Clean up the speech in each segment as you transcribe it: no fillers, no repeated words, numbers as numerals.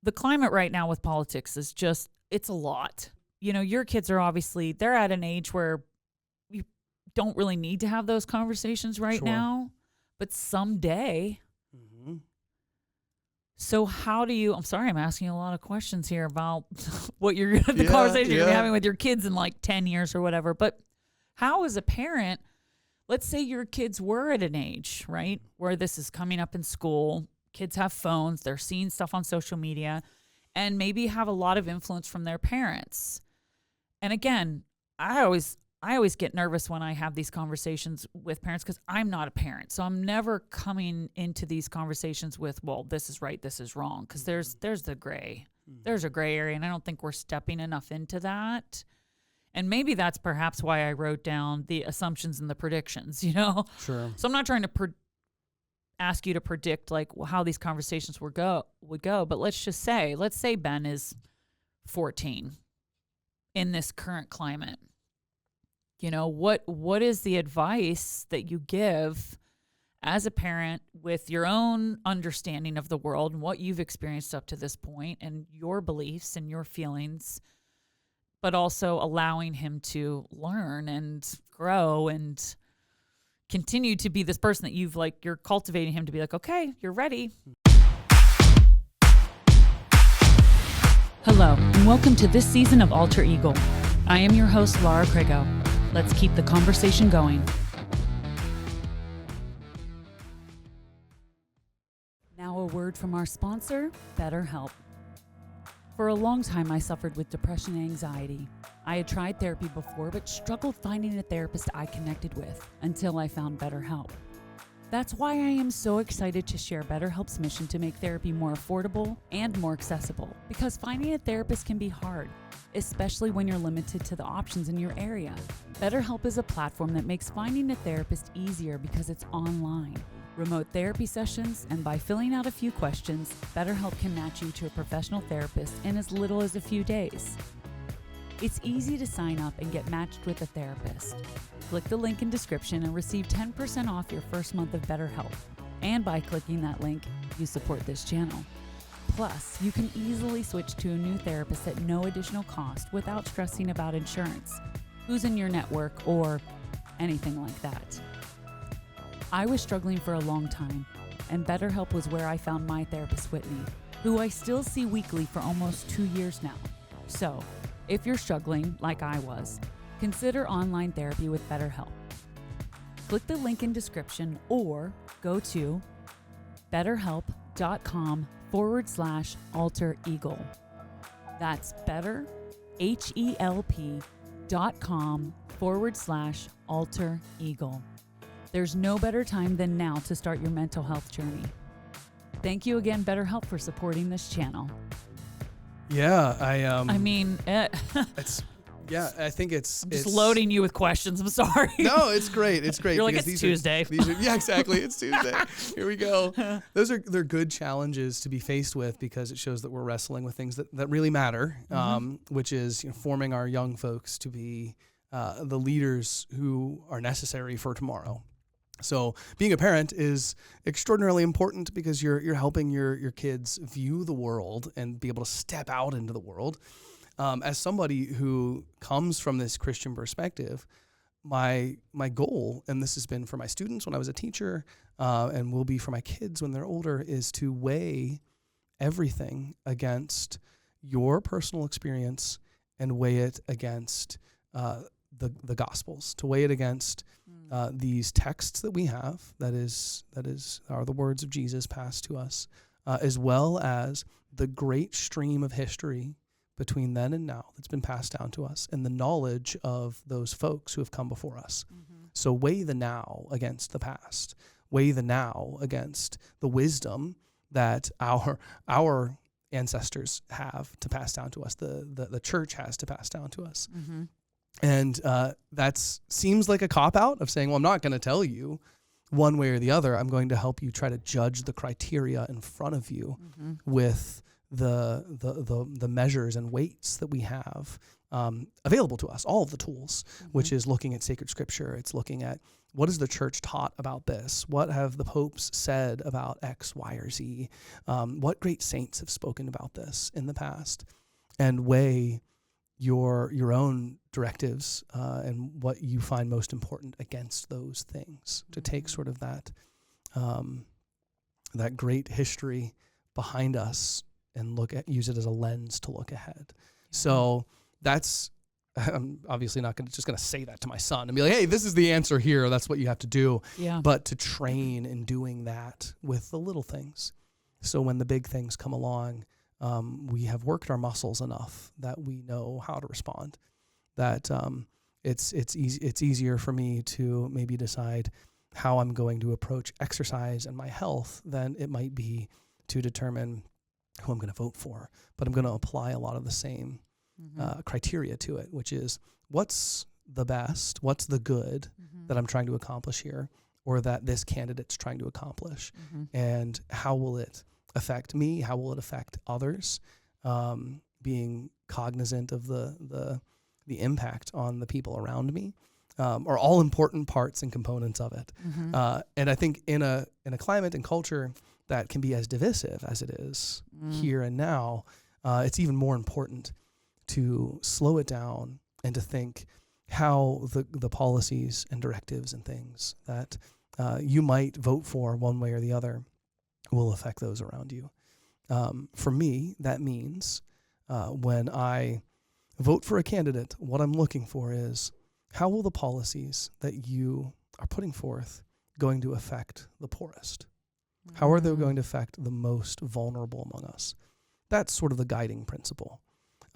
the climate right now with politics is just, it's a lot. You know, your kids are obviously, they're at an age where you don't really need to have those conversations right now, but someday. Mm-hmm. So how do you, I'm sorry, I'm asking a lot of questions here about what you're, the conversation you're having with your kids in like 10 years or whatever, but how as a parent, let's say your kids were at an age, right, where this is coming up in school, kids have phones, they're seeing stuff on social media, and maybe have a lot of influence from their parents. And again, I always get nervous when I have these conversations with parents because I'm not a parent. So I'm never coming into these conversations with, well, this is right, this is wrong, because there's the gray. There's a gray area, and I don't think we're stepping enough into that. And maybe that's perhaps why I wrote down the assumptions and the predictions, you know? Sure. So I'm not trying to ask you to predict like how these conversations would go, but let's say Ben is 14 in this current climate. You know, what is the advice that you give as a parent with your own understanding of the world and what you've experienced up to this point and your beliefs and your feelings, but also allowing him to learn and grow and continue to be this person that you're cultivating him to be like, okay, you're ready. Hello, and welcome to this season of Alter Ego. I am your host, Laura Crago. Let's keep the conversation going. Now a word from our sponsor, BetterHelp. For a long time, I suffered with depression and anxiety. I had tried therapy before, but struggled finding a therapist I connected with until I found BetterHelp. That's why I am so excited to share BetterHelp's mission to make therapy more affordable and more accessible, because finding a therapist can be hard, especially when you're limited to the options in your area. BetterHelp is a platform that makes finding a therapist easier because it's online. Remote therapy sessions, and by filling out a few questions, BetterHelp can match you to a professional therapist in as little as a few days. It's easy to sign up and get matched with a therapist. Click the link in description and receive 10% off your first month of BetterHelp. And by clicking that link, you support this channel. Plus, you can easily switch to a new therapist at no additional cost without stressing about insurance, who's in your network, or anything like that. I was struggling for a long time, and BetterHelp was where I found my therapist, Whitney, who I still see weekly for almost 2 years now. So, if you're struggling like I was, consider online therapy with BetterHelp. Click the link in description or go to betterhelp.com/altereagle. That's betterhelp.com/altereagle. There's no better time than now to start your mental health journey. Thank you again, BetterHelp, for supporting this channel. Yeah, I think it's just loading you with questions. I'm sorry. No, it's great. It's great. You're like, it's Tuesday. Yeah, exactly. It's Tuesday. Here we go. They're good challenges to be faced with because it shows that we're wrestling with things that really matter, which is forming our young folks to be the leaders who are necessary for tomorrow. So being a parent is extraordinarily important because you're helping your kids view the world and be able to step out into the world. As somebody who comes from this Christian perspective, my goal, and this has been for my students when I was a teacher, and will be for my kids when they're older, is to weigh everything against your personal experience and weigh it against the Gospels, to weigh it against these texts that we have, that are the words of Jesus passed to us, as well as the great stream of history between then and now that's been passed down to us, and the knowledge of those folks who have come before us. So weigh the now against the past. Weigh the now against the wisdom that our ancestors have to pass down to us, the church has to pass down to us. And that seems like a cop-out of saying, well, I'm not going to tell you one way or the other. I'm going to help you try to judge the criteria in front of you with the measures and weights that we have available to us, all of the tools, which is looking at sacred scripture. It's looking at what has the church taught about this? What have the popes said about X, Y, or Z? What great saints have spoken about this in the past? And weigh your own directives and what you find most important against those things. To take sort of that that great history behind us and use it as a lens to look ahead. So that's, I'm obviously not just going to say that to my son and be like, hey, this is the answer here. That's what you have to do. Yeah. But to train in doing that with the little things. So when the big things come along, we have worked our muscles enough that we know how to respond. That it's easier for me to maybe decide how I'm going to approach exercise and my health than it might be to determine who I'm going to vote for. But I'm going to apply a lot of the same criteria to it, which is what's the best, what's the good that I'm trying to accomplish here, or that this candidate's trying to accomplish, and how will it affect me? How will it affect others? Being cognizant of the impact on the people around me are all important parts and components of it. And I think in a climate and culture that can be as divisive as it is here and now, it's even more important to slow it down and to think how the policies and directives and things that you might vote for one way or the other will affect those around you. For me, that means when I vote for a candidate, what I'm looking for is how will the policies that you are putting forth going to affect the poorest? How are they going to affect the most vulnerable among us? That's sort of the guiding principle.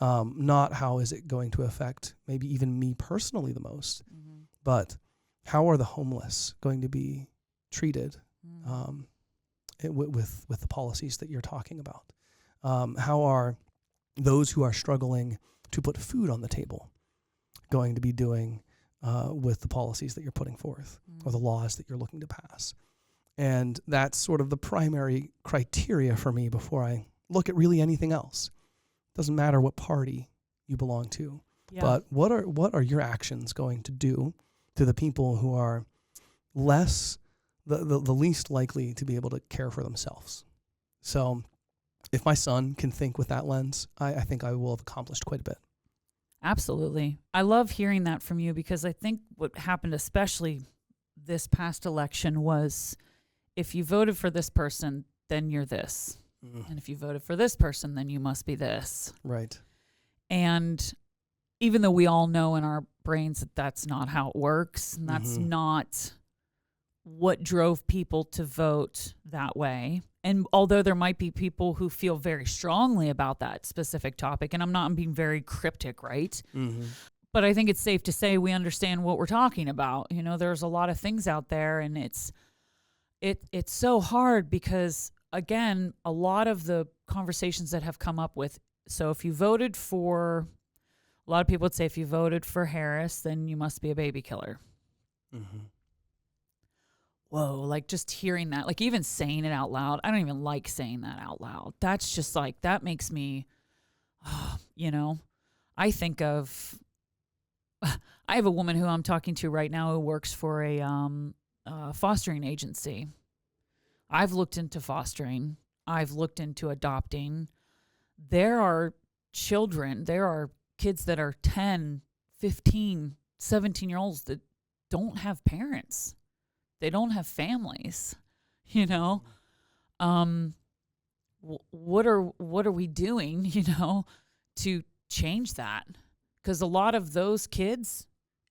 Not how is it going to affect maybe even me personally the most, but how are the homeless going to be treated with the policies that you're talking about? How are those who are struggling to put food on the table going to be doing with the policies that you're putting forth or the laws that you're looking to pass? And that's sort of the primary criteria for me before I look at really anything else. Doesn't matter what party you belong to, but what are your actions going to do to the people who are the least likely to be able to care for themselves? So if my son can think with that lens, I think I will have accomplished quite a bit. Absolutely. I love hearing that from you, because I think what happened, especially this past election, was if you voted for this person, then you're this. And if you voted for this person, then you must be this. Right. And even though we all know in our brains that that's not how it works, and that's not what drove people to vote that way. And although there might be people who feel very strongly about that specific topic, and I'm being very cryptic, right? But I think it's safe to say we understand what we're talking about. You know, there's a lot of things out there, and it's so hard because, again, a lot of the conversations that have come up with, so if you voted for, a lot of people would say if you voted for Harris, then you must be a baby killer. Whoa, like just hearing that, like even saying it out loud, I don't even like saying that out loud. That's just like, that makes me, you know, I think of, I have a woman who I'm talking to right now who works for a fostering agency. I've looked into fostering. I've looked into adopting. There are kids that are 10, 15, 17-year-olds that don't have parents. They don't have families, you know. What are we doing, you know, to change that? Because a lot of those kids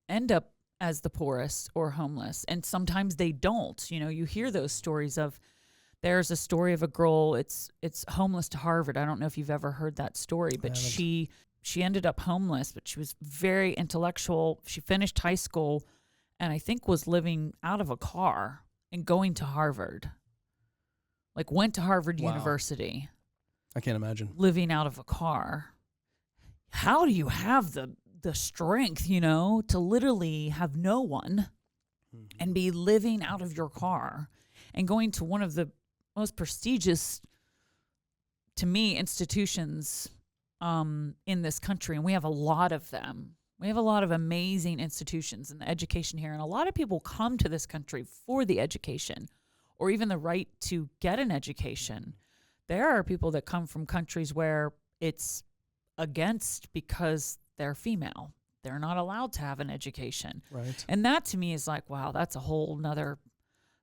end up as the poorest or homeless, and sometimes they don't. You know, you hear those stories of, there's a story of a girl, it's homeless to Harvard. I don't know if you've ever heard that story, but she ended up homeless, but she was very intellectual. She finished high school and I think was living out of a car and going to Harvard. Like went to Harvard University. I can't imagine. Living out of a car. How do you have the strength, you know, to literally have no one and be living out of your car and going to one of the most prestigious to me, institutions in this country, and we have a lot of them. We have a lot of amazing institutions in the education here, and a lot of people come to this country for the education or even the right to get an education. There are people that come from countries where it's against because they're female. They're not allowed to have an education. Right. And that to me is like, wow, that's a whole nother,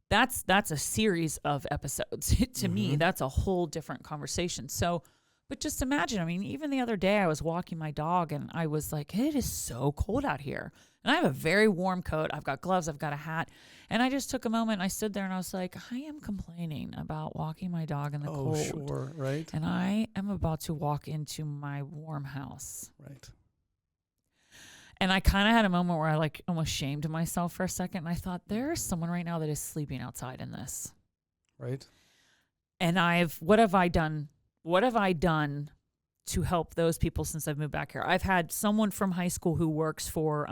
that's a series of episodes. To me, that's a whole different conversation. So, but just imagine, I mean, even the other day I was walking my dog and I was like, it is so cold out here. And I have a very warm coat. I've got gloves. I've got a hat. And I just took a moment and I stood there and I was like, I am complaining about walking my dog in the cold. Oh, sure. Right. And I am about to walk into my warm house. Right. And I kind of had a moment where I like almost shamed myself for a second. And I thought, there's someone right now that is sleeping outside in this. Right. And what have I done? What have I done to help those people since I've moved back here? I've had someone from high school who works for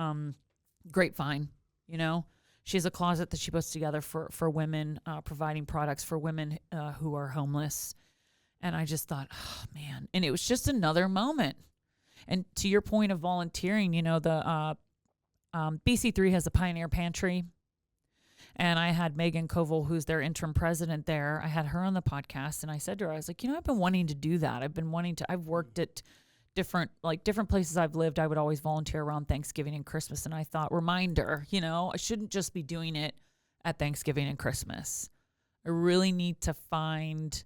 Grapevine, you know. She has a closet that she puts together for women, providing products for women who are homeless. And I just thought, oh, man. And it was just another moment. And to your point of volunteering, you know, the BC3 has a Pioneer Pantry. And I had Megan Koval, who's their interim president there. I had her on the podcast, and I said to her, I was like, you know, I've been wanting to do that. I've worked at different places I've lived. I would always volunteer around Thanksgiving and Christmas. And I thought, reminder, you know, I shouldn't just be doing it at Thanksgiving and Christmas. I really need to find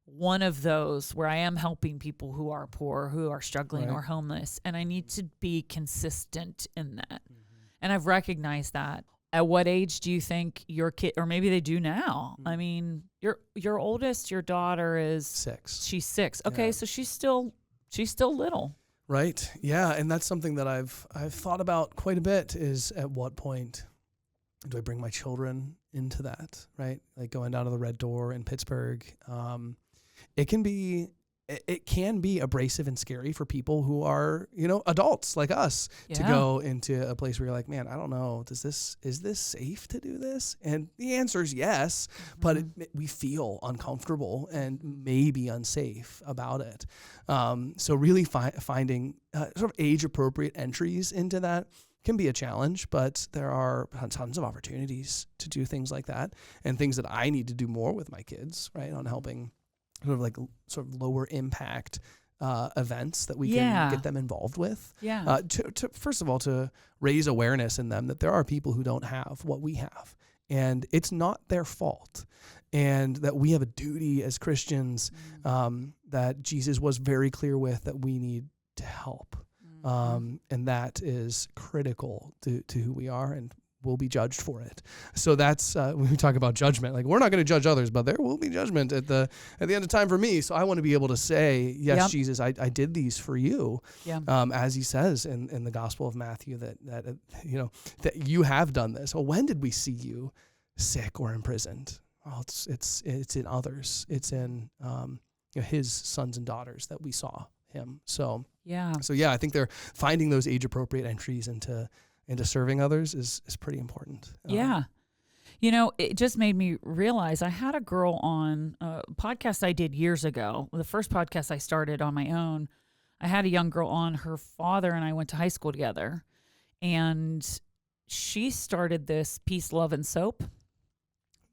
one of those where I am helping people who are poor, who are struggling or homeless. And I need to be consistent in that. And I've recognized that. At what age do you think your kid, or maybe they do now? I mean, your oldest, your daughter is 6. She's 6. Okay, so she's still little. Right. Yeah, and that's something that I've thought about quite a bit. Is at what point do I bring my children into that? Right, like going down to the Red Door in Pittsburgh. It can be abrasive and scary for people who are, you know, adults like us to go into a place where you're like, man, I don't know, is this safe to do this? And the answer is yes, but we feel uncomfortable and maybe unsafe about it. So really finding sort of age appropriate entries into that can be a challenge, but there are tons of opportunities to do things like that and things that I need to do more with my kids, right, on helping sort of lower impact events that we can get them involved with. Yeah. To first of all, to raise awareness in them that there are people who don't have what we have, and it's not their fault, and that we have a duty as Christians that Jesus was very clear with, that we need to help, and that is critical to who we are, and will be judged for it. So that's when we talk about judgment, like we're not going to judge others, but there will be judgment at the end of time for me. So I want to be able to say, yes, Jesus, I did these for you. As he says in the Gospel of Matthew that you know, that you have done this. Well, when did we see you sick or imprisoned? Well, it's in others. It's in you know, his sons and daughters that we saw him. So I think they're finding those age appropriate entries into serving others is pretty important. You know, it just made me realize I had a girl on a podcast I did years ago. The first podcast I started on my own, I had a young girl on. Her father and I went to high school together. And she started this Peace, Love, and Soap.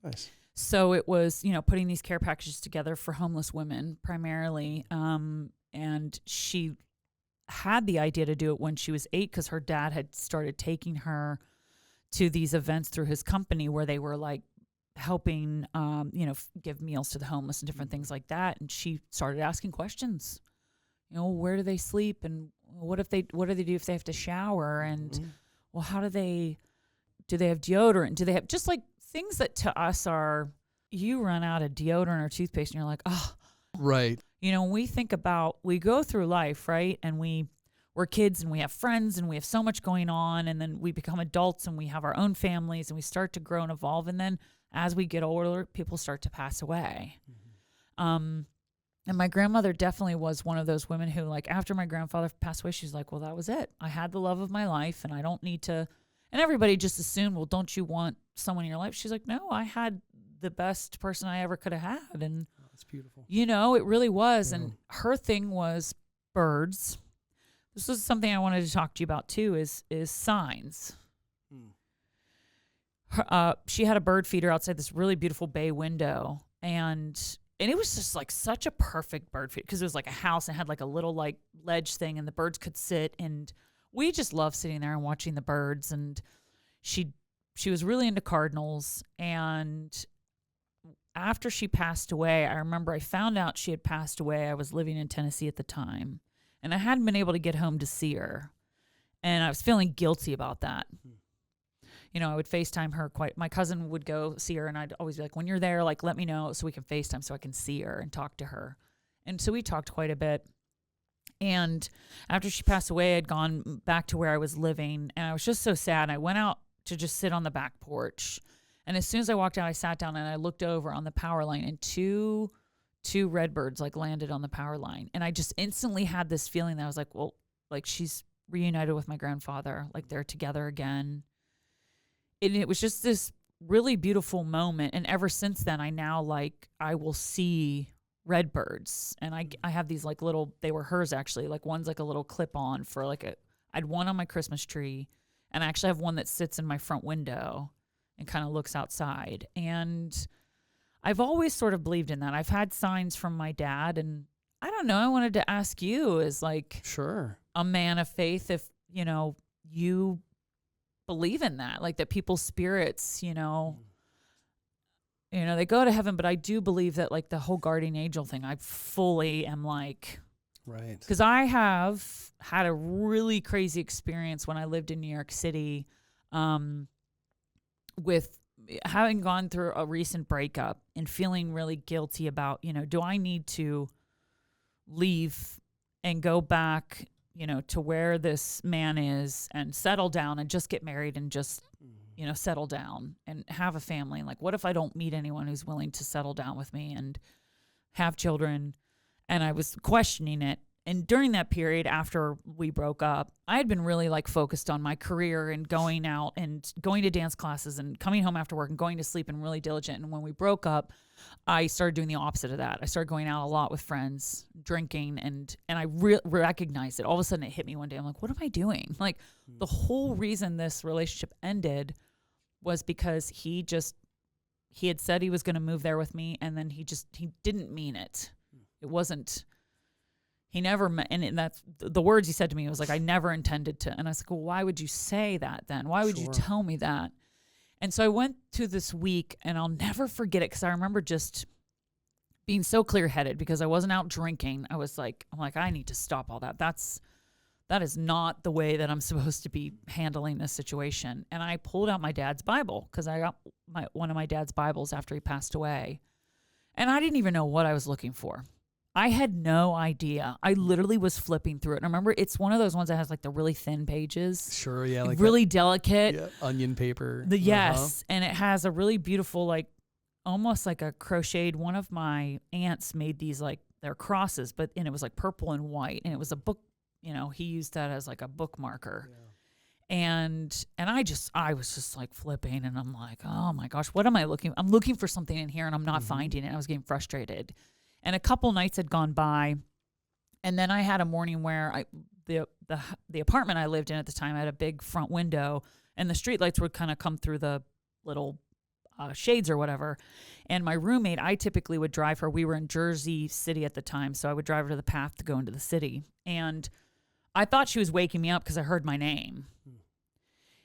Nice. So it was, you know, putting these care packages together for homeless women primarily. And she had the idea to do it when she was 8 because her dad had started taking her to these events through his company where they were like helping, you know, give meals to the homeless and different things like that. And she started asking questions, you know, where do they sleep? And what do they do if they have to shower? And well, do they have deodorant? Do they have just like things that to us are, you run out of deodorant or toothpaste and you're like, oh, right. You know, when we go through life, right? And we're kids and we have friends and we have so much going on, and then we become adults and we have our own families and we start to grow and evolve. And then as we get older, people start to pass away. And my grandmother definitely was one of those women who, like, after my grandfather passed away, she's like, well, that was it. I had the love of my life and I don't need to. And everybody just assumed, well, don't you want someone in your life? She's like, no, I had the best person I ever could have had. And That's beautiful. It really was. Yeah. And her thing was birds. This is something I wanted to talk to you about too, is signs. She had a bird feeder outside this really beautiful bay window, and it was just like such a perfect bird feeder because it was like a house and had like a little like ledge thing, and the birds could sit, and we just loved sitting there and watching the birds. And she was really into cardinals, and after she passed away, I remember I found out she had passed away. I was living in Tennessee at the time, and I hadn't been able to get home to see her, and I was feeling guilty about that. I would FaceTime her my cousin would go see her, and I'd always be like, when you're there, like, let me know so we can FaceTime so I can see her and talk to her. And so we talked quite a bit. And after she passed away, I'd gone back to where I was living, and I was just so sad. I went out to just sit on the back porch. And as soon as I walked out, I sat down and I looked over on the power line, and two redbirds like landed on the power line. And I just instantly had this feeling that I was like, well, like she's reunited with my grandfather, like they're together again. And it was just this really beautiful moment. And ever since then, I will see redbirds. And I have these like little, they were hers actually, like one's like a little clip on for I had one on my Christmas tree. And I actually have one that sits in my front window and kind of looks outside. And I've always sort of believed in that. I've had signs from my dad, and I don't know, I wanted to ask you as like Sure. a man of faith, if, you believe in that, like that people's spirits, they go to heaven, but I do believe that like the whole guardian angel thing, I fully am like, right. Because I have had a really crazy experience when I lived in New York City, with having gone through a recent breakup and feeling really guilty about, do I need to leave and go back, to where this man is and settle down and just get married and just, settle down and have a family. And like, what if I don't meet anyone who's willing to settle down with me and have children? And I was questioning it. And during that period after we broke up, I had been really like focused on my career and going out and going to dance classes and coming home after work and going to sleep and really diligent. And when we broke up, I started doing the opposite of that. I started going out a lot with friends, drinking, and I recognized it. All of a sudden it hit me one day. I'm like, what am I doing? Like the whole reason this relationship ended was because he had said he was going to move there with me, and then he didn't mean it. It wasn't. He never meant, and that's the words he said to me. It was like, I never intended to. And I was like, well, why would you say that then? Why would you tell me that? And so I went to this week, and I'll never forget it because I remember just being so clear-headed because I wasn't out drinking. I'm like, I need to stop all that. That is not the way that I'm supposed to be handling this situation. And I pulled out my dad's Bible because I got one of my dad's Bibles after he passed away. And I didn't even know what I was looking for. I had no idea. I literally was flipping through it. And I remember it's one of those ones that has like the really thin pages. Sure, yeah. Like really delicate. Yeah, onion paper. Yes. And it has a really beautiful, like almost like a crocheted. One of my aunts made these like, they're crosses, and it was like purple and white. And it was a book, he used that as like a bookmarker. Yeah. And I was just like flipping, and I'm like, oh my gosh, what am I looking? I'm looking for something in here and I'm not finding it. I was getting frustrated. And a couple nights had gone by, and then I had a morning where the apartment I lived in at the time had a big front window, and the streetlights would kind of come through the little shades or whatever. And my roommate, I typically would drive her. We were in Jersey City at the time, so I would drive her to the path to go into the city. And I thought she was waking me up because I heard my name.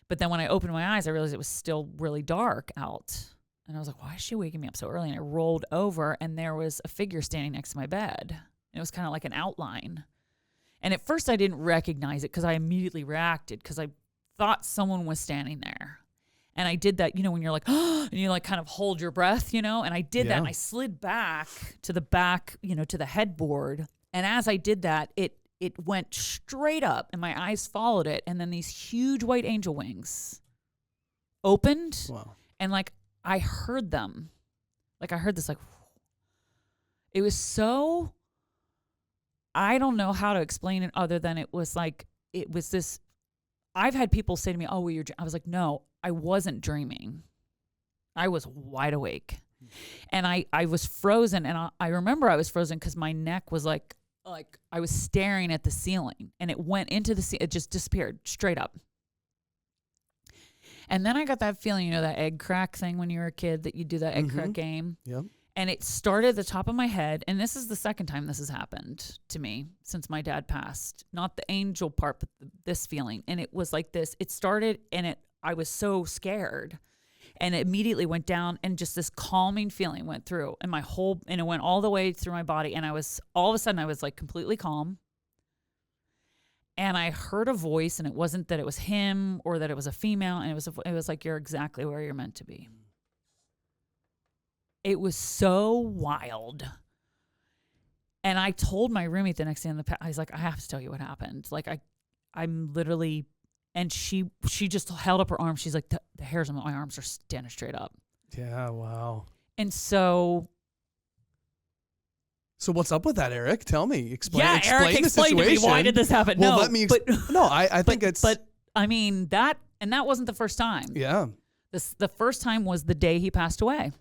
But then when I opened my eyes, I realized it was still really dark out. And I was like, why is she waking me up so early? And I rolled over, and there was a figure standing next to my bed. And it was kind of like an outline. And at first I didn't recognize it because I immediately reacted because I thought someone was standing there. And I did that, when you're like, oh, and you like kind of hold your breath, and I did that, and I slid back to the back, to the headboard. And as I did that, it went straight up, and my eyes followed it. And then these huge white angel wings opened. Wow. And like, I heard them. Like I heard this, like, it was so, I don't know how to explain it other than it was this, I've had people say to me, oh, I was like, no, I wasn't dreaming. I was wide awake. And I was frozen, and I remember I was frozen because my neck was like I was staring at the ceiling, and it went into it just disappeared straight up. And then I got that feeling, you know, that egg crack thing when you were a kid, that you do that egg crack game. Yep. And it started at the top of my head. And this is the second time this has happened to me since my dad passed. Not the angel part, but this feeling. And it was like this. It started, and I was so scared. And it immediately went down, and just this calming feeling went through. And and it went all the way through my body. And all of a sudden, I was like completely calm. And I heard a voice, and it wasn't that it was him or that it was a female. And it was like, you're exactly where you're meant to be. It was so wild. And I told my roommate the next day I was like, I have to tell you what happened. Like I'm literally, and she just held up her arm. She's like, the hairs on my arms are standing straight up. Yeah. Wow. And so what's up with that, Eric? Tell me. Explain Eric, the explain to me, situation. why did this happen? Well, no, let me. I think it's. But I mean that wasn't the first time. Yeah. The first time was the day he passed away.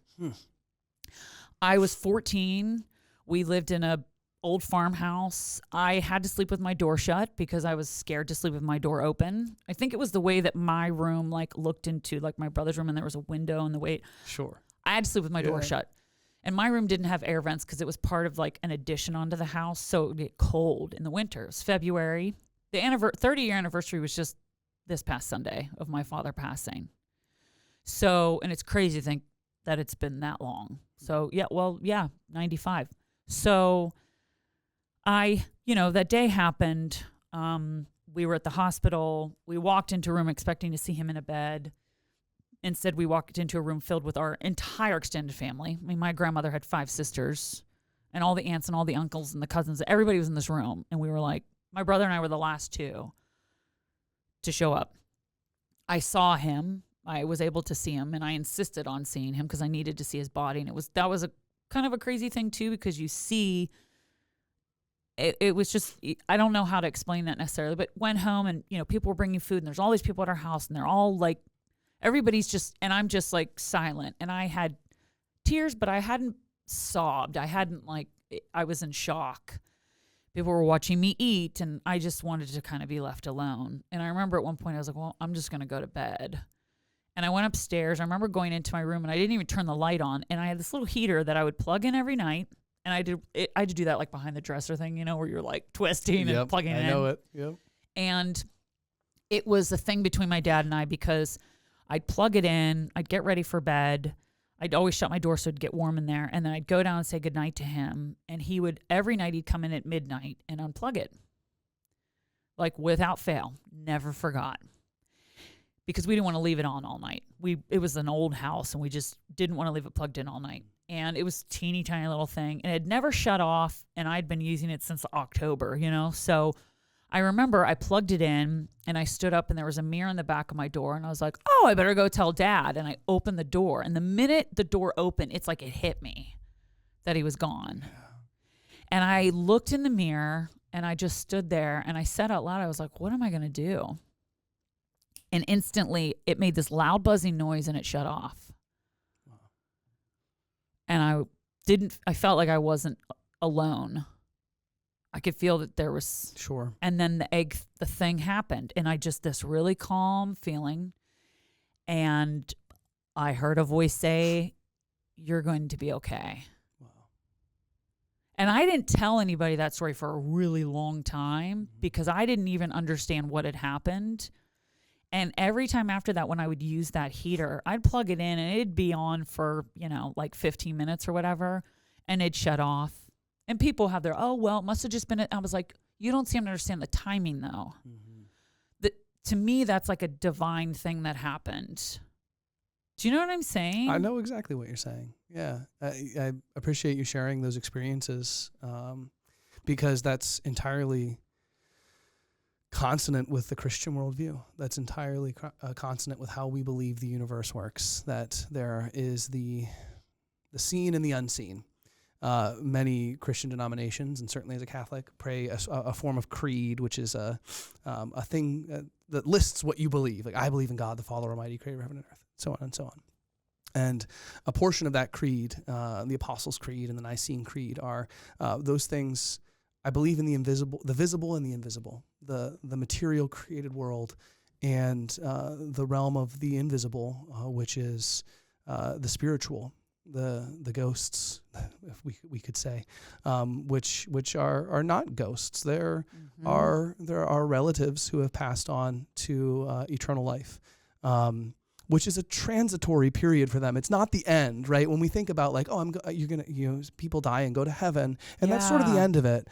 I was 14. We lived in a old farmhouse. I had to sleep with my door shut because I was scared to sleep with my door open. I think it was the way that my room looked into my brother's room, and there was a window in the way. Sure. I had to sleep with my door shut. And my room didn't have air vents because it was part of an addition onto the house, so it would get cold in the winter. It was February. The 30-year anniversary was just this past Sunday of my father passing. So, and it's crazy to think that it's been that long. So, 95. So, that day happened. We were at the hospital. We walked into a room expecting to see him in a bed. Instead, we walked into a room filled with our entire extended family. I mean, my grandmother had 5 sisters, and all the aunts and all the uncles and the cousins. Everybody was in this room. And we were like, my brother and I were the last 2 to show up. I saw him. I was able to see him, and I insisted on seeing him because I needed to see his body. And that was a kind of a crazy thing too, because you see, it was just, I don't know how to explain that necessarily, but went home, and people were bringing food, and there's all these people at our house, and they're all everybody's just, and I'm just silent, and I had tears, but I hadn't sobbed. I was in shock. People were watching me eat, and I just wanted to kind of be left alone. And I remember at one point I was like, well, I'm just going to go to bed. And I went upstairs. I remember going into my room, and I didn't even turn the light on. And I had this little heater that I would plug in every night. And I had to do that behind the dresser thing, where you're twisting and plugging it in. I know it. Yep. And it was a thing between my dad and I, because I'd plug it in. I'd get ready for bed. I'd always shut my door so it'd get warm in there. And then I'd go down and say goodnight to him. And every night he'd come in at midnight and unplug it. Without fail. Never forgot. Because we didn't want to leave it on all night. It was an old house, and we just didn't want to leave it plugged in all night. And it was a teeny tiny little thing, and it had never shut off, and I'd been using it since October, So I remember I plugged it in, and I stood up, and there was a mirror in the back of my door, and I was like, oh, I better go tell Dad. And I opened the door, and the minute the door opened, it's like it hit me that he was gone. And I looked in the mirror, and I just stood there, and I said out loud, I was like, what am I going to do? And instantly, it made this loud buzzing noise, and it shut off. Wow. And I felt like I wasn't alone. I could feel that there was. Sure. And then the thing happened, and this really calm feeling. And I heard a voice say, you're going to be okay. Wow. And I didn't tell anybody that story for a really long time, because I didn't even understand what had happened. And every time after that, when I would use that heater, I'd plug it in, and it'd be on for, 15 minutes or whatever, and it'd shut off. And people have their, oh, well, it must have just been, I was like, you don't seem to understand the timing, though. Mm-hmm. To me, that's like a divine thing that happened. Do you know what I'm saying? I know exactly what you're saying. Yeah. I appreciate you sharing those experiences, because that's entirely consonant with the Christian worldview. That's entirely consonant with how we believe the universe works, that there is the seen and the unseen. Many Christian denominations, and certainly as a Catholic, pray a form of creed, which is a thing that lists what you believe. I believe in God, the Father Almighty, creator of heaven and earth, so on and so on. And a portion of that creed, the Apostles' Creed and the Nicene Creed, are those things. I believe in the visible and the invisible, the material created world, and the realm of the invisible, which is the spiritual, the ghosts, if we could say, which are not ghosts. There are relatives who have passed on to eternal life. Which is a transitory period for them. It's not the end, right? When we think about like, people die and go to heaven, and that's sort of the end of it.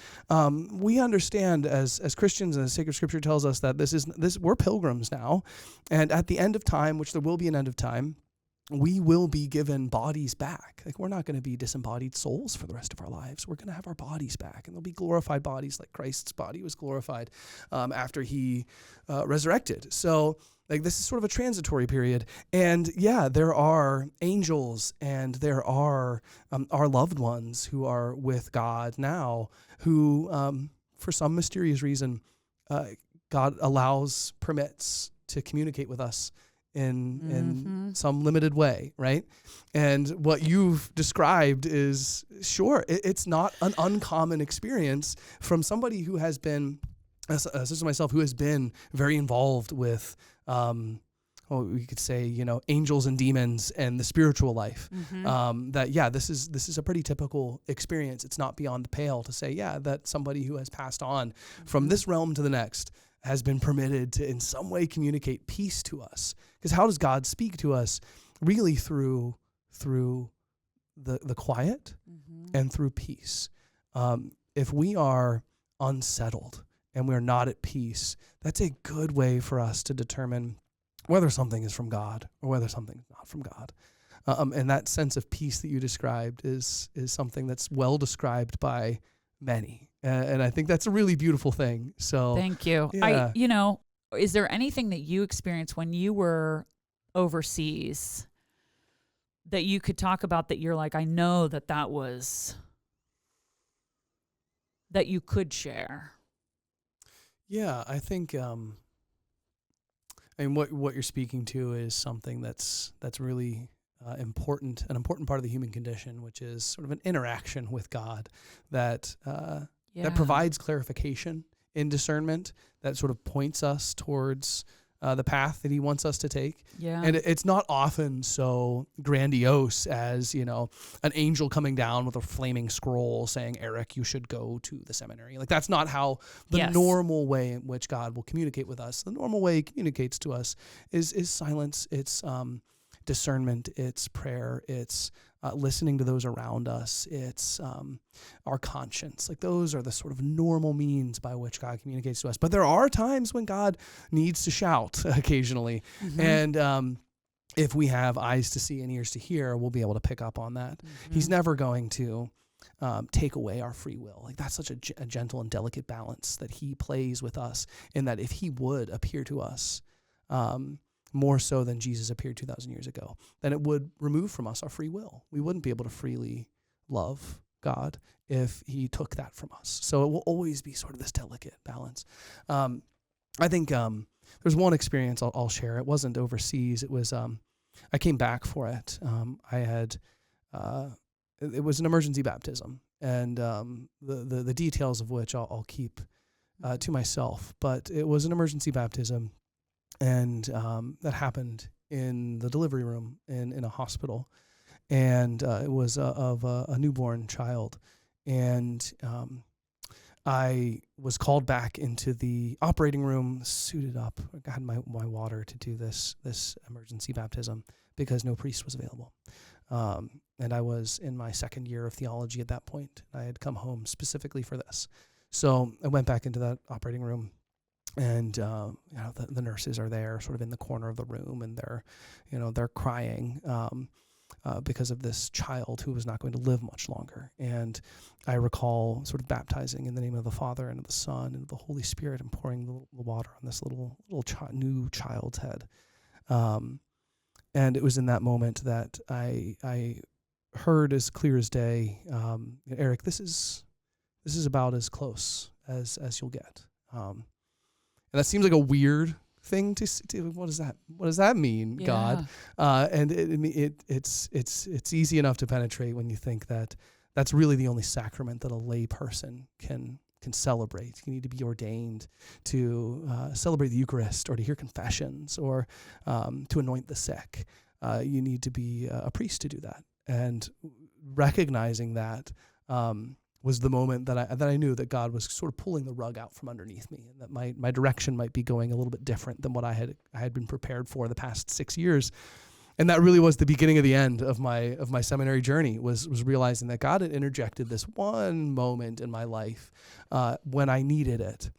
We understand as Christians, and as Sacred Scripture tells us, that we're pilgrims now, and at the end of time, which there will be an end of time, we will be given bodies back. Like, we're not going to be disembodied souls for the rest of our lives. We're going to have our bodies back, and there'll be glorified bodies, like Christ's body was glorified after he resurrected. So, like, this is sort of a transitory period. And yeah, there are angels and there are our loved ones who are with God now, who, for some mysterious reason, God permits to communicate with us in some limited way, right? And what you've described is, sure, it's not an uncommon experience from somebody who has been, such as myself, who has been very involved with we could say, angels and demons and the spiritual life. This is a pretty typical experience. It's not beyond the pale to say, that somebody who has passed on from this realm to the next has been permitted to in some way communicate peace to us. Because how does God speak to us? Really through the quiet and through peace. If we are unsettled and we're not at peace, that's a good way for us to determine whether something is from God or whether something's not from God. And that sense of peace that you described is something that's well described by many. And I think that's a really beautiful thing. So thank you. Yeah. Is there anything that you experienced when you were overseas that you could talk about that you're like, I know that was, that you could share? Yeah, I think what you're speaking to is something that's really an important part of the human condition, which is sort of an interaction with God that provides clarification in discernment, that sort of points us towards the path that he wants us to take. Yeah. And it's not often so grandiose as, an angel coming down with a flaming scroll saying, Eric, you should go to the seminary. Like, that's not how the normal way in which God will communicate with us. The normal way he communicates to us is silence. It's discernment. It's prayer. It's listening to those around us. It's our conscience. Like, those are the sort of normal means by which God communicates to us. But there are times when God needs to shout occasionally. And if we have eyes to see and ears to hear, we'll be able to pick up on that. He's never going to take away our free will. Like, that's such a gentle and delicate balance that he plays with us, in that if he would appear to us more so than Jesus appeared 2,000 years ago, then it would remove from us our free will. We wouldn't be able to freely love God if he took that from us. So it will always be sort of this delicate balance. I think there's one experience I'll share. It wasn't overseas. It was I came back for it. It was an emergency baptism, and the details of which I'll keep to myself. But it was an emergency baptism. And that happened in the delivery room in a hospital. And it was of a newborn child. And I was called back into the operating room, suited up. I had my water to do this emergency baptism because no priest was available. And I was in my second year of theology at that point. I had come home specifically for this. So I went back into that operating room. And the nurses are there, sort of in the corner of the room, and they're crying because of this child who was not going to live much longer. And I recall sort of baptizing in the name of the Father and of the Son and of the Holy Spirit, and pouring the water on this little new child's head. And it was in that moment that I heard as clear as day, Eric, this is about as close as you'll get. And that seems like a weird thing to what does that mean, God? And it's easy enough to penetrate when you think that that's really the only sacrament that a lay person can celebrate. You need to be ordained to celebrate the Eucharist, or to hear confessions, or to anoint the sick. You need to be a priest to do that. And recognizing that was the moment that I knew that God was sort of pulling the rug out from underneath me, and that my direction might be going a little bit different than what I had been prepared for the past 6 years. And that really was the beginning of the end of my seminary journey, was realizing that God had interjected this one moment in my life when I needed it,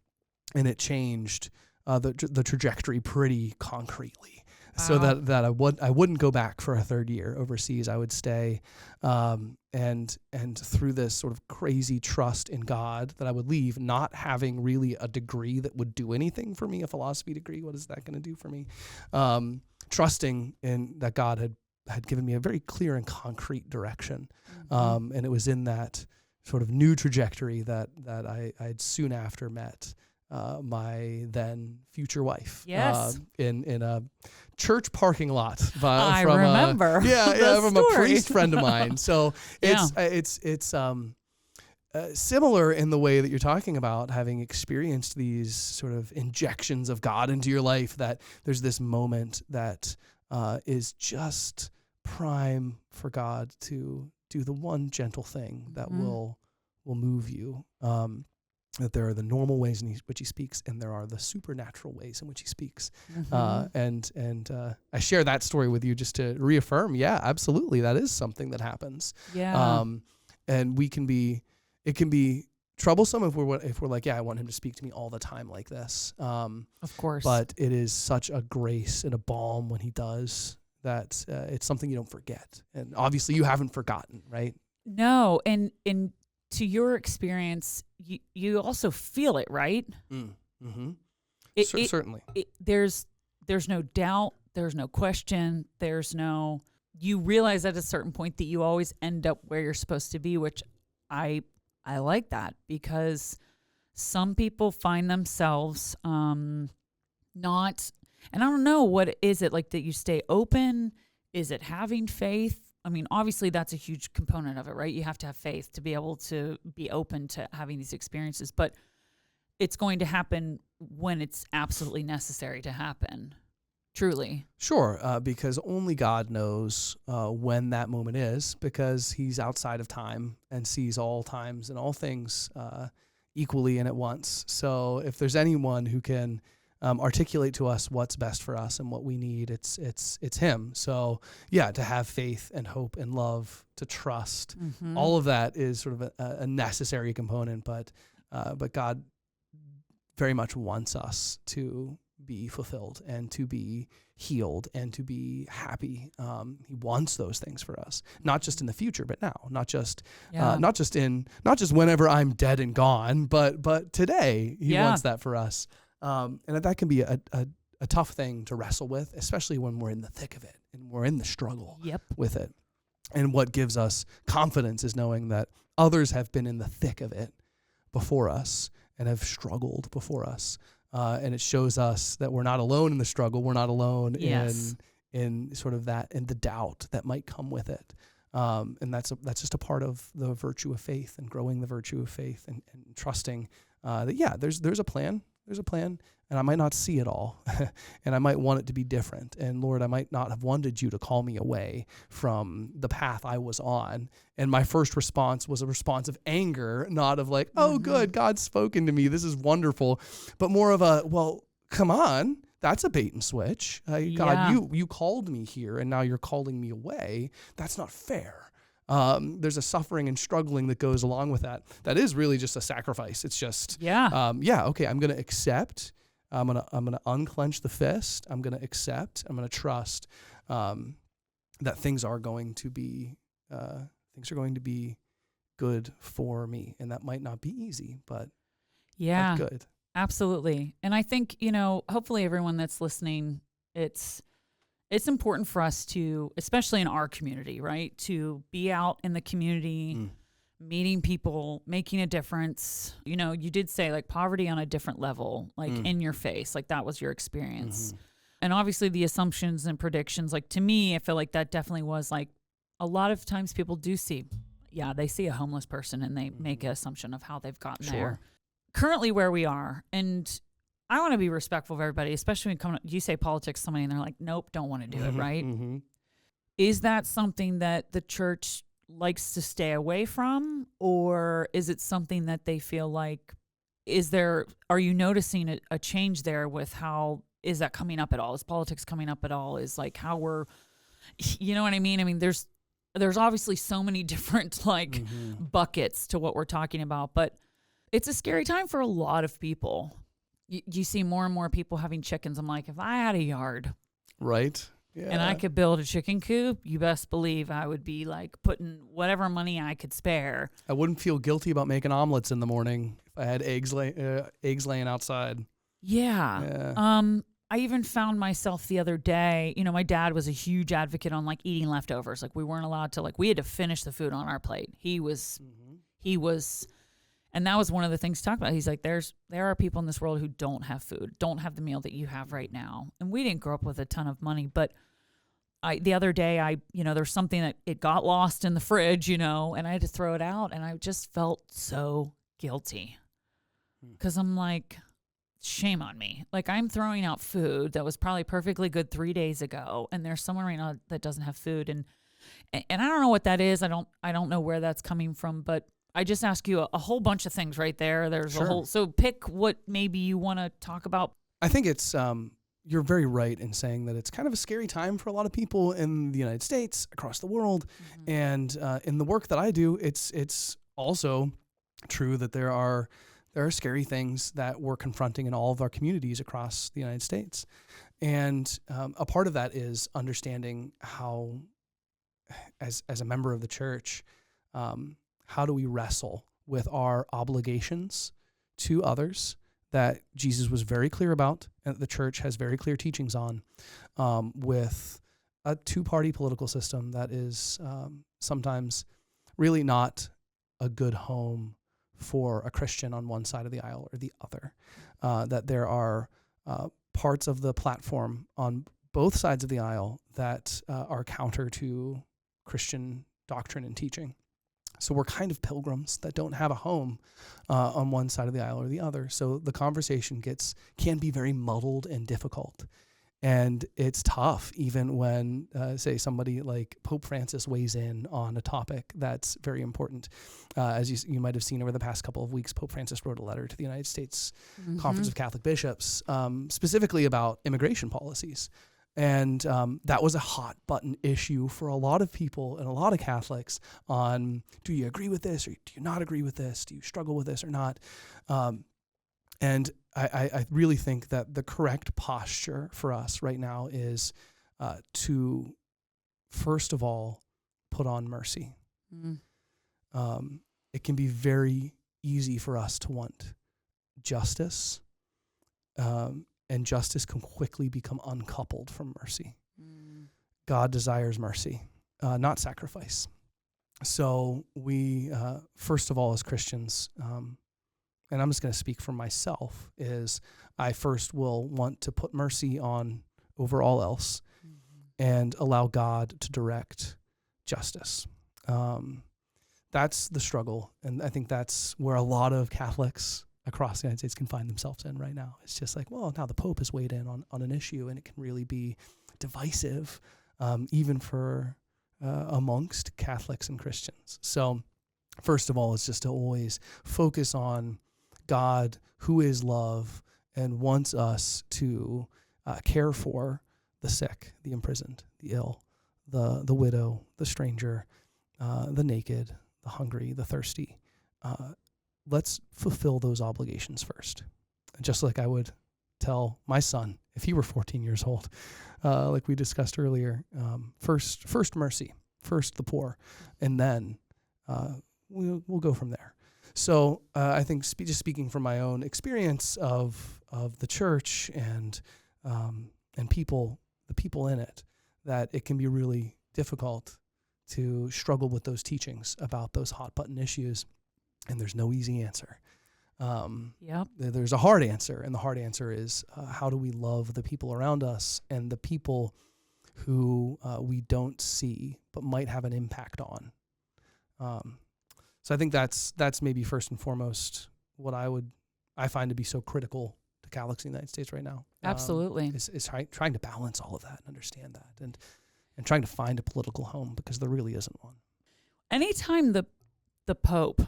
and it changed the trajectory pretty concretely. Wow. So that I wouldn't go back for a third year overseas. I would stay, and through this sort of crazy trust in God, that I would leave, not having really a degree that would do anything for me, a philosophy degree. What is that going to do for me? Trusting in that God had given me a very clear and concrete direction. Mm-hmm. And it was in that sort of new trajectory that I'd soon after met my then future wife. Yes. In a church parking lot. I remember. From a priest friend of mine. So it's similar in the way that you're talking about, having experienced these sort of injections of God into your life, that there's this moment that is just prime for God to do the one gentle thing that will move you. That there are the normal ways in which he speaks, and there are the supernatural ways in which he speaks. And I share that story with you just to reaffirm, absolutely, that is something that happens. And it can be troublesome if we're like, I want him to speak to me all the time like this. Of course. But it is such a grace and a balm when he does that. It's something you don't forget. And obviously you haven't forgotten, right? No. And to your experience, you also feel it, right? Mm-hmm. Certainly. There's no doubt. There's no question. You realize at a certain point that you always end up where you're supposed to be, which I like that, because some people find themselves not, and I don't know, what is it like that you stay open? Is it having faith? I mean, obviously that's a huge component of it, right? You have to have faith to be able to be open to having these experiences, but it's going to happen when it's absolutely necessary to happen. Truly. Sure, because only God knows when that moment is, because he's outside of time and sees all times and all things equally and at once. So if there's anyone who can articulate to us what's best for us and what we need, it's him. So to have faith and hope and love, to trust, all of that is sort of a necessary component, but God very much wants us to be fulfilled and to be healed and to be happy. He wants those things for us, not just in the future, but now, not just whenever I'm dead and gone, but today he wants that for us. And that can be a tough thing to wrestle with, especially when we're in the thick of it and we're in the struggle with it. And what gives us confidence is knowing that others have been in the thick of it before us and have struggled before us. And it shows us that we're not alone in the struggle. We're not alone in sort of that, in the doubt that might come with it. And that's just a part of the virtue of faith, and growing the virtue of faith, and trusting that there's a plan. There's a plan, and I might not see it all, and I might want it to be different. And Lord, I might not have wanted you to call me away from the path I was on. And my first response was a response of anger, not of like, oh, good, God's spoken to me, this is wonderful, but more of a, well, come on, that's a bait and switch. God, you called me here, and now you're calling me away. That's not fair. There's a suffering and struggling that goes along with that. That is really just a sacrifice. It's just, okay, I'm going to accept. I'm going to unclench the fist. I'm going to accept. I'm going to trust that things are going to be good for me. And that might not be easy, but good. Absolutely. And I think, hopefully everyone that's listening, it's important for us to, especially in our community, right, to be out in the community, meeting people, making a difference. You know, you did say like poverty on a different level, like in your face, like that was your experience. And obviously the assumptions and predictions, like to me, I feel like that definitely was like a lot of times people do see, they see a homeless person and they make an assumption of how they've gotten there. Currently where we are, and I want to be respectful of everybody, especially when you say politics, somebody and they're like, nope, don't want to do it, right? Is that something that the church likes to stay away from, or is it something that they feel like, are you noticing a change there with how, is that coming up at all? Is politics coming up at all? Is like how we're, you know what I mean? I mean, there's obviously so many different like buckets to what we're talking about, but it's a scary time for a lot of people. You see more and more people having chickens. I'm like, if I had a yard, right? Yeah. And I could build a chicken coop, you best believe I would be like putting whatever money I could spare. I wouldn't feel guilty about making omelets in the morning if I had eggs laying outside. Yeah. I even found myself the other day, you know, my dad was a huge advocate on like eating leftovers. Like we weren't allowed to, like we had to finish the food on our plate. He was, and that was one of the things to talk about. He's like, there are people in this world who don't have food, don't have the meal that you have right now. And we didn't grow up with a ton of money, but the other day there's something that it got lost in the fridge, you know, and I had to throw it out, and I just felt so guilty because I'm like, shame on me. Like I'm throwing out food that was probably perfectly good 3 days ago, and there's someone right now that doesn't have food, and I don't know what that is. I don't know where that's coming from, but I just ask you a whole bunch of things right there. There's a whole, so pick what maybe you want to talk about. I think it's you're very right in saying that it's kind of a scary time for a lot of people in the United States, across the world. And in the work that I do, it's also true that there are scary things that we're confronting in all of our communities across the United States. And a part of that is understanding how, as a member of the church, how do we wrestle with our obligations to others that Jesus was very clear about, and that the church has very clear teachings on, with a two-party political system that is sometimes really not a good home for a Christian on one side of the aisle or the other. That there are parts of the platform on both sides of the aisle that are counter to Christian doctrine and teaching. So we're kind of pilgrims that don't have a home on one side of the aisle or the other. So the conversation can be very muddled and difficult. And it's tough even when, say, somebody like Pope Francis weighs in on a topic that's very important. As you might have seen over the past couple of weeks, Pope Francis wrote a letter to the United States Conference of Catholic Bishops, specifically about immigration policies. And that was a hot button issue for a lot of people and a lot of Catholics on, do you agree with this or do you not agree with this? Do you struggle with this or not? And I really think that the correct posture for us right now is to, first of all, put on mercy. It can be very easy for us to want justice, and justice can quickly become uncoupled from mercy. God desires mercy, not sacrifice. So we, first of all, as Christians, and I'm just going to speak for myself, is I first will want to put mercy on over all else and allow God to direct justice. That's the struggle, and I think that's where a lot of Catholics across the United States can find themselves in right now. It's just like, well, now the Pope has weighed in on an issue, and it can really be divisive, even for amongst Catholics and Christians. So first of all, it's just to always focus on God, who is love, and wants us to care for the sick, the imprisoned, the ill, the widow, the stranger, the naked, the hungry, the thirsty. Let's fulfill those obligations first. Just like I would tell my son if he were 14 years old, like we discussed earlier, first mercy, first the poor, and then we'll go from there. So I think just speaking from my own experience of the church and people, the people in it, that it can be really difficult to struggle with those teachings about those hot button issues. And there's no easy answer. There's a hard answer, and the hard answer is how do we love the people around us and the people who we don't see but might have an impact on. So I think that's maybe first and foremost what I find to be so critical to Catholics in the United States right now. Absolutely. Is trying to balance all of that and understand that and trying to find a political home, because there really isn't one. Anytime the Pope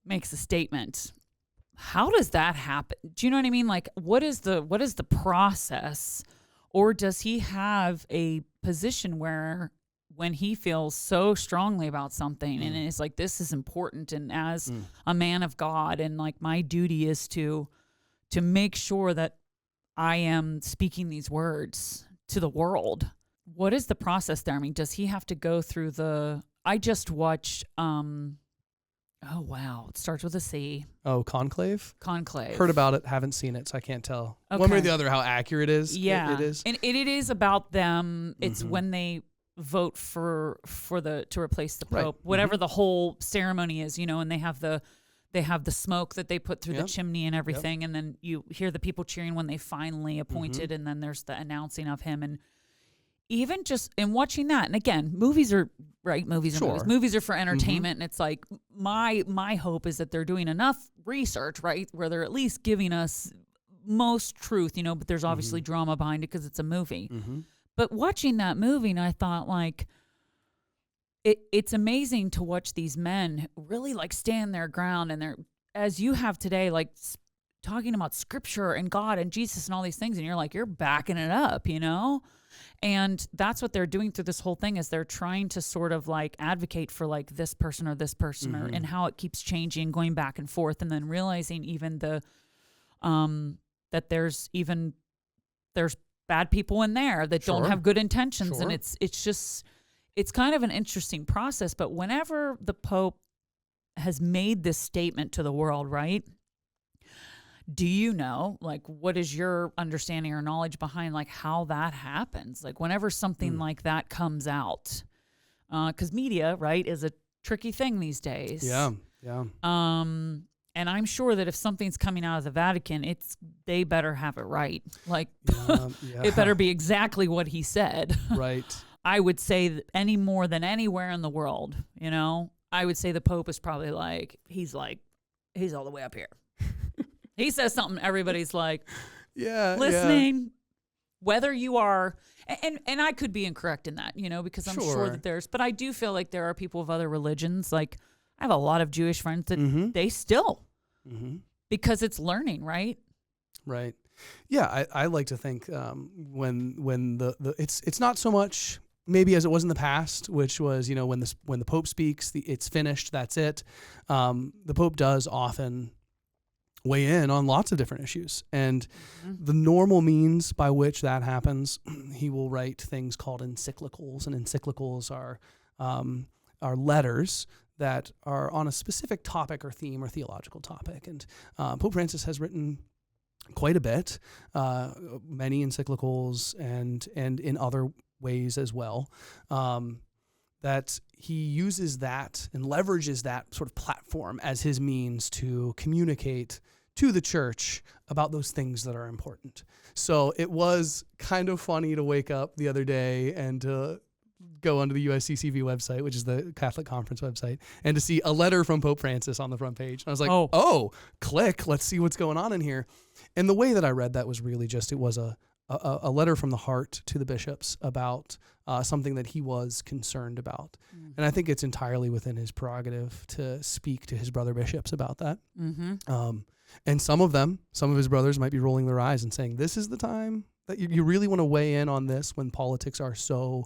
makes a statement, how does that happen? Do you know what I mean? Like, what is the process? Or does he have a position where when he feels so strongly about something and it's like, this is important, and as a man of God, and like my duty is to make sure that I am speaking these words to the world? What is the process there? I mean, does he have to go through I just watched, oh wow, it starts with a C. Oh, Conclave? Conclave. Heard about it, haven't seen it, so I can't tell. Okay. One way or the other how accurate it is. Yeah. It is. And it is about them. It's when they vote to replace the Pope, Right. whatever the whole ceremony is, and they have the smoke that they put through the chimney and everything, and then you hear the people cheering when they finally appointed, and then there's the announcing of him. And even just in watching that, and again, movies are movies. Movies are for entertainment, and it's like my hope is that they're doing enough research, right, where they're at least giving us most truth, but there's obviously drama behind it because it's a movie. But watching that movie, and I thought, like, it's amazing to watch these men really like stand their ground, and they're, as you have today, like talking about scripture and God and Jesus and all these things, and you're like, you're backing it up, And that's what they're doing through this whole thing, is they're trying to sort of like advocate for like this person or this person, or, and how it keeps changing, going back and forth, and then realizing even that there's bad people in there that don't have good intentions. And it's kind of an interesting process. But whenever the Pope has made this statement to the world, right? Do you know, like, what is your understanding or knowledge behind like how that happens? Like whenever something like that comes out, because media, right, is a tricky thing these days. Yeah. And I'm sure that if something's coming out of the Vatican, they better have it right. Like, it better be exactly what he said. Right. I would say that any more than anywhere in the world, I would say the Pope is probably like, he's all the way up here. He says something, everybody's like, listening. Whether you are, and I could be incorrect in that, because I'm sure that but I do feel like there are people of other religions. Like, I have a lot of Jewish friends that they still, because it's learning, right? Right. Yeah, I like to think when it's not so much maybe as it was in the past, which was when the Pope speaks, it's finished, that's it. The Pope does often weigh in on lots of different issues, and the normal means by which that happens, he will write things called encyclicals, and encyclicals are letters that are on a specific topic or theme or theological topic. And Pope Francis has written quite a bit, many encyclicals and in other ways as well, that he uses that and leverages that sort of platform as his means to communicate to the church about those things that are important. So it was kind of funny to wake up the other day and to go onto the USCCB website, which is the Catholic Conference website, and to see a letter from Pope Francis on the front page. And I was like, oh, click, let's see what's going on in here. And the way that I read that was really just, it was a letter from the heart to the bishops about something that he was concerned about. And I think it's entirely within his prerogative to speak to his brother bishops about that. And some of his brothers might be rolling their eyes and saying, this is the time that you really want to weigh in on this when politics are so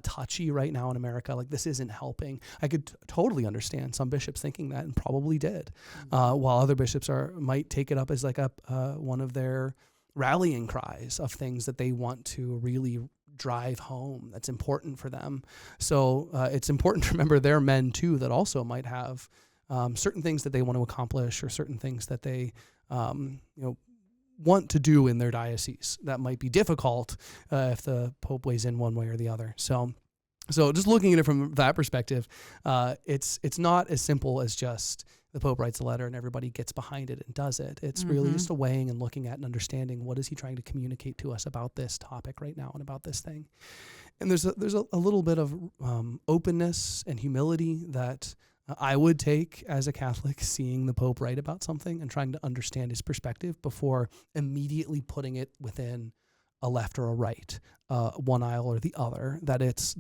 touchy right now in America. Like, this isn't helping. I could totally understand some bishops thinking that, and probably did, while other bishops might take it up as like one of their rallying cries of things that they want to really drive home that's important for them. So it's important to remember they're men too that also might have certain things that they want to accomplish, or certain things that they want to do in their diocese that might be difficult if the Pope weighs in one way or the other. So So just looking at it from that perspective, it's not as simple as just the Pope writes a letter and everybody gets behind it and does it. It's really just a weighing and looking at and understanding what is he trying to communicate to us about this topic right now and about this thing. And there's a little bit of openness and humility that I would take as a Catholic, seeing the Pope write about something and trying to understand his perspective before immediately putting it within a left or a right, one aisle or the other. That it's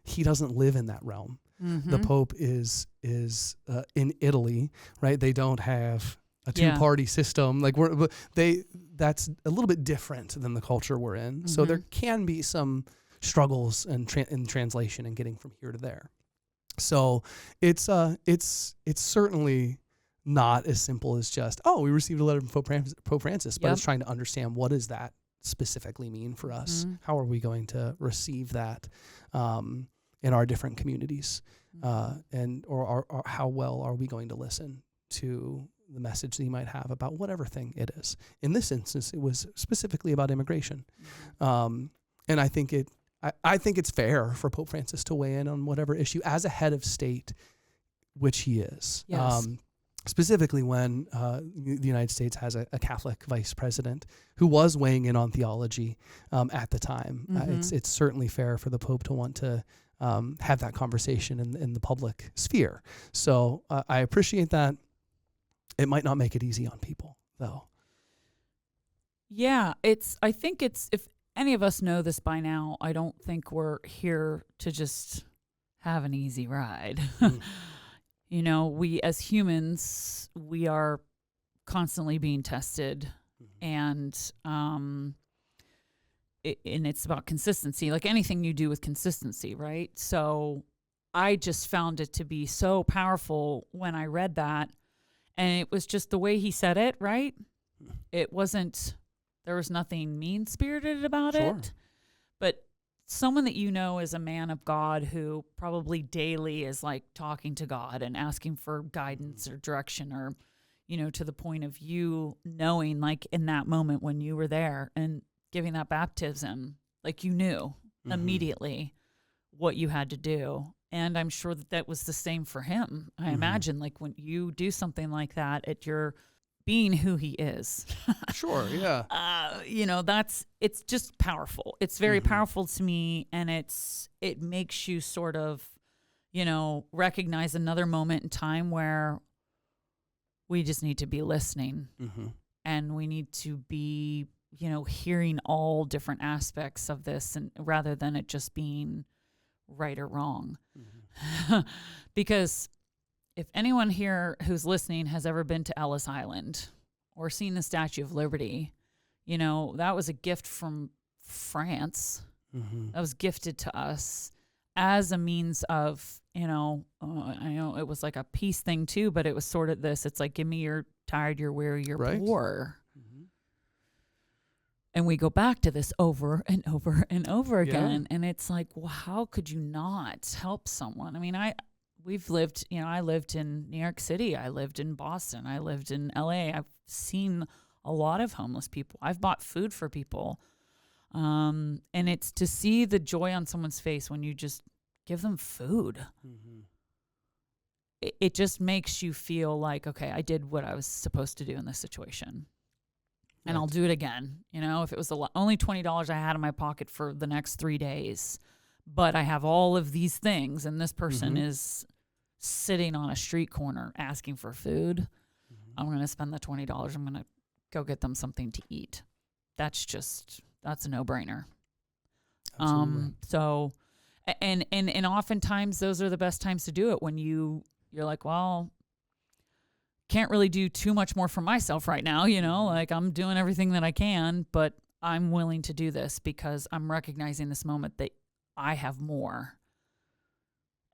he doesn't live in that realm. The Pope is in Italy, right? They don't have a two-party system. Like that's a little bit different than the culture we're in. So there can be some struggles in translation and getting from here to there. So it's certainly not as simple as just, we received a letter from Pope Francis, but it's trying to understand what does that specifically mean for us? How are we going to receive that in our different communities? Or how well are we going to listen to the message that he might have about whatever thing it is? In this instance, it was specifically about immigration. And I think it's fair for Pope Francis to weigh in on whatever issue as a head of state, which he is. Yes. Specifically when the United States has a Catholic vice president who was weighing in on theology at the time. It's certainly fair for the Pope to want to have that conversation in the public sphere. So I appreciate that. It might not make it easy on people, though. Yeah, I think if any of us know this by now, I don't think we're here to just have an easy ride. You know, we as humans, we are constantly being tested, and it's about consistency, like anything you do with consistency, right? So I just found it to be so powerful when I read that, and it was just the way he said it, right? It wasn't, there was nothing mean-spirited about it, but someone that you know is a man of God who probably daily is like talking to God and asking for guidance or direction, or, you know, to the point of you knowing, like in that moment when you were there and giving that baptism, like you knew immediately what you had to do. And I'm sure that was the same for him. I imagine, like when you do something like that, you're being who he is. Sure, yeah. You know, it's just powerful. It's very powerful to me, and it makes you sort of, you know, recognize another moment in time where we just need to be listening, and we need to be, you know, hearing all different aspects of this, and rather than it just being right or wrong. Because if anyone here who's listening has ever been to Ellis Island or seen the Statue of Liberty, you know, that was a gift from France. That was gifted to us as a means of, you know, I know it was like a peace thing too, but it was sort of this, it's like, give me your tired, you're weary, you're poor. And we go back to this over and over and over again. And it's like, well, how could you not help someone? I mean, we've lived, you know, I lived in New York City. I lived in Boston. I lived in LA. I've seen a lot of homeless people. I've bought food for people. And it's to see the joy on someone's face when you just give them food. It just makes you feel like, okay, I did what I was supposed to do in this situation. And I'll do it again. You know, if it was only $20 I had in my pocket for the next 3 days, but I have all of these things, and this person is sitting on a street corner asking for food, I'm going to spend the $20. I'm going to go get them something to eat. That's a no-brainer. So, and oftentimes those are the best times to do it, when you're like, well, can't really do too much more for myself right now, you know, like I'm doing everything that I can, but I'm willing to do this because I'm recognizing this moment that I have more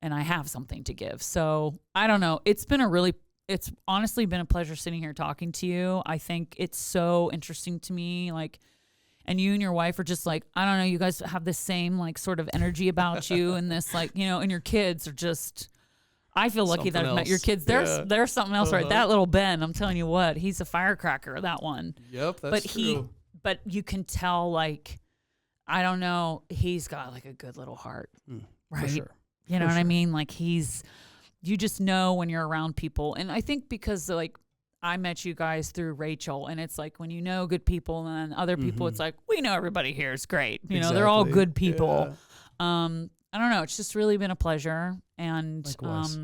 and I have something to give. So I don't know. It's honestly been a pleasure sitting here talking to you. I think it's so interesting to me. Like, and you and your wife are just like, I don't know, you guys have the same like sort of energy about you, and this, like, you know, and your kids are just, I feel lucky that I've met your kids. There's something else, right? That little Ben, I'm telling you what, he's a firecracker, that one. Yep, that's true. But you can tell, like, I don't know. He's got like a good little heart, right? For sure. You know For what I sure. mean? Like you just know when you're around people. And I think because like I met you guys through Rachel, and it's like when you know good people and then other people, it's like, we know everybody here is great. You know, they're all Exactly. good people. Yeah. I don't know. It's just really been a pleasure. And Likewise.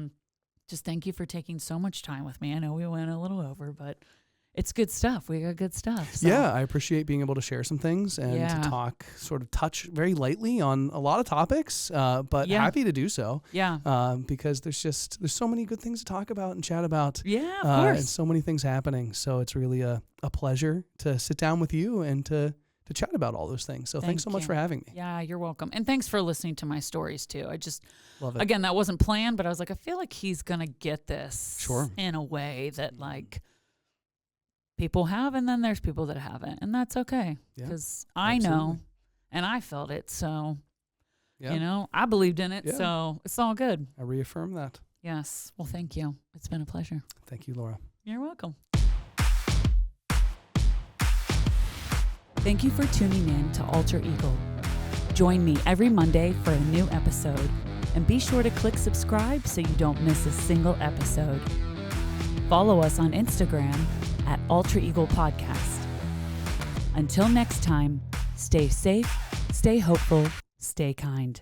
just thank you for taking so much time with me. I know we went a little over, but it's good stuff. We got good stuff. So. Yeah, I appreciate being able to share some things and to talk, sort of touch very lightly on a lot of topics, but happy to do so. Yeah. Because there's so many good things to talk about and chat about. Yeah, of course. And so many things happening. So it's really a pleasure to sit down with you and to chat about all those things. So thanks so much for having me. Yeah, you're welcome. And thanks for listening to my stories too. I just love it. Again, that wasn't planned, but I was like, I feel like he's going to get this in a way that like people have, and then there's people that haven't, and that's okay because I know and I felt it. So, you know, I believed in it. Yeah. So it's all good. I reaffirm that. Yes. Well, thank you. It's been a pleasure. Thank you, Laura. You're welcome. Thank you for tuning in to Alter Eagle. Join me every Monday for a new episode, and be sure to click subscribe so you don't miss a single episode. Follow us on Instagram at Alter Eagle Podcast. Until next time, stay safe, stay hopeful, stay kind.